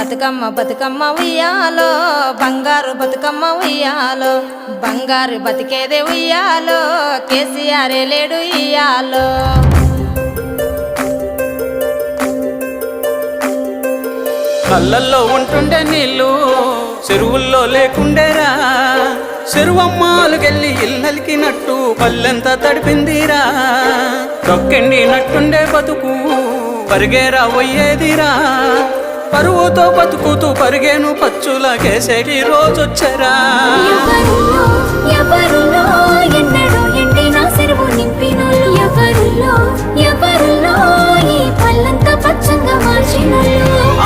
బతుకమ్మ బతుకమ్మ ఉయ్యాలో బంగారు బతుకమ్మ ఉయ్యాలో బంగారు బతికేదే ఉయ్యాలో కేసీఆర్ లేడు ఇయ్యాలో కళ్ళల్లో ఉంటుండే నీళ్ళు చెరువుల్లో లేకుండేరా చెరువమ్మాలుకెళ్ళి ఇల్లలికినట్టు పల్లెంతా తడిపిందిరా తొక్కెండినట్టుండే బతుకు పరిగేరా పోయేదిరా పరువుతో బతుకుతూ పరిగేను పచ్చుల కేసేటి రోజొచ్చరా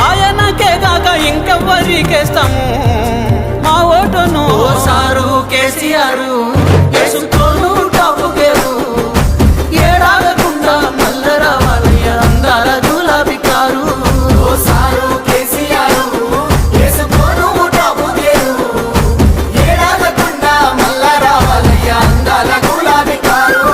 ఆయనకే కాక ఇంకెవ్వరికేస్తాము మా ఓటును సారు కేసీఆర్ వేసుకోను టాపు గేరు ఏడాగకుండా మల్ల రావాలయ్య అందాల గులాబీ కారు సారు కేసీఆర్ వేసుకోను టాపు గేరు ఏడాగకుండా మల్ల రావాలయ్య అందాల గులాబీ కారు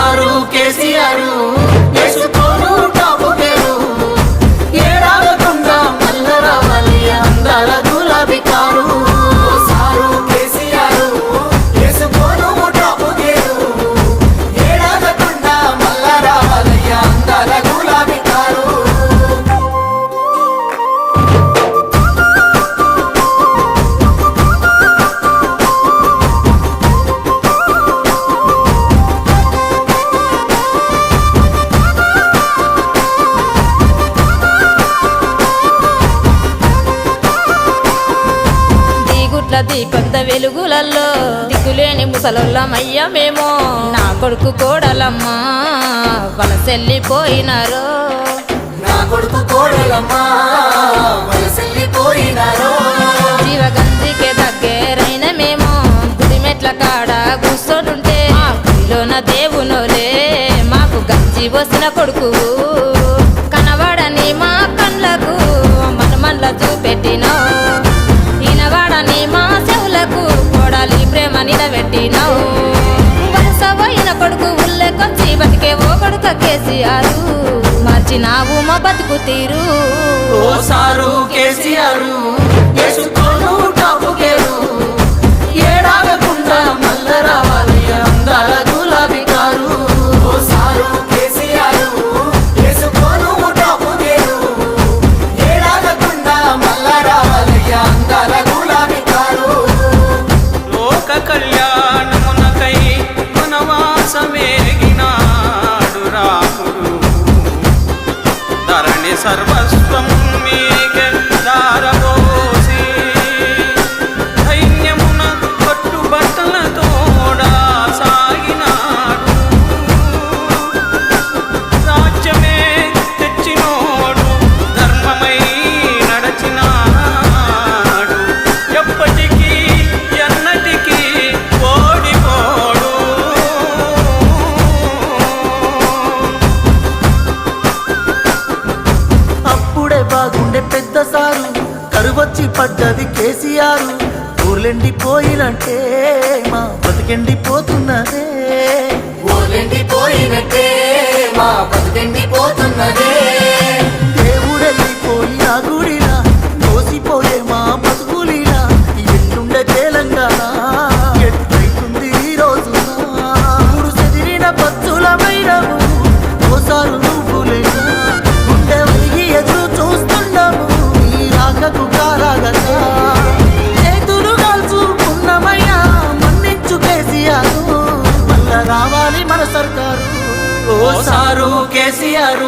సారు కేసీఆర్ వేసుకోను టాపు గేరు ఏడాగకుండా మల్ల రావాలి అందాల గులాబీ కారు సారు కేసీఆర్ వేసుకోను టాపు గేరు ఏడాగకుండా మల్ల రావాలి అందాల గులాబీ కారు దీపంత వెలుగులల్లో దిక్కులేని ముసలొల్లమయ్యా మేము నా కొడుకు కోడలమ్మా వలసెల్లిపోయినారో నా కొడుకు కోడలమ్మా వలసెల్లిపోయినారో జీవగంజికే దగ్గరైన మేము గుడిమెట్ల కాడ కూర్చోటుంటే ఆ గుడిలోన దేవునోలే మాకు గంజి పోసిన కొడుకు కనబడని మా కళ్ళకు మనమన్ల చూపెట్టినో ఈనవాడని మా చెవులకు కోడాలి ప్రేమ నిలబెట్టినావు వలసపోయిన కొడుకు ఉల్లెకొచ్చి బతికే ఓ కొడుక కేసీఆర్ మార్చినావు మా బతుకు తీరు ఓ సారు కేసీఆర్ వేసుకోను టాపు గేరు ఏడాగకుండా మల్ల రావాలి అందాల గులాబీ కారు ఓ సారు కేసీఆర్ వేసుకోను టాపు గేరు ఏడాగకుండా మల్ల రావాలి అందాల గులాబీ కారు లోక కళ్యాణమునకై వనవాసమేగినాడు రాముడు ధరణి సర్వస్వం మీకే దారబోసి ధైర్యమున కట్టుబట్టలతోడా సాగినాడు రాజ్యమే తెచ్చినోడు ధర్మమై నడచినాడు ఎప్పటికీ ఎన్నటికీ ఓడిపోడు అప్పుడే బాగుండే పెద్ద సారు కరువచ్చి పడ్డది కేసీఆర్ ఊర్లెండిపోయినట్టే మా బతికెండిపోతున్నదే ఊర్లెండిపోయినట్టే మా బతికెండిపోతున్నదే దేవుడెళ్ళిపోయిన గుడిలా మోసిపోయే మా బతుకులిలా ఎట్లుండే తెలంగాణ ఎట్లయితుంది ఈ రోజున మూడు చెదిరిన పచ్చులమైనవు ఓసారు నువ్వులేనా గుండె ఎదురు చూస్తా ఓ సారు కేసీఆర్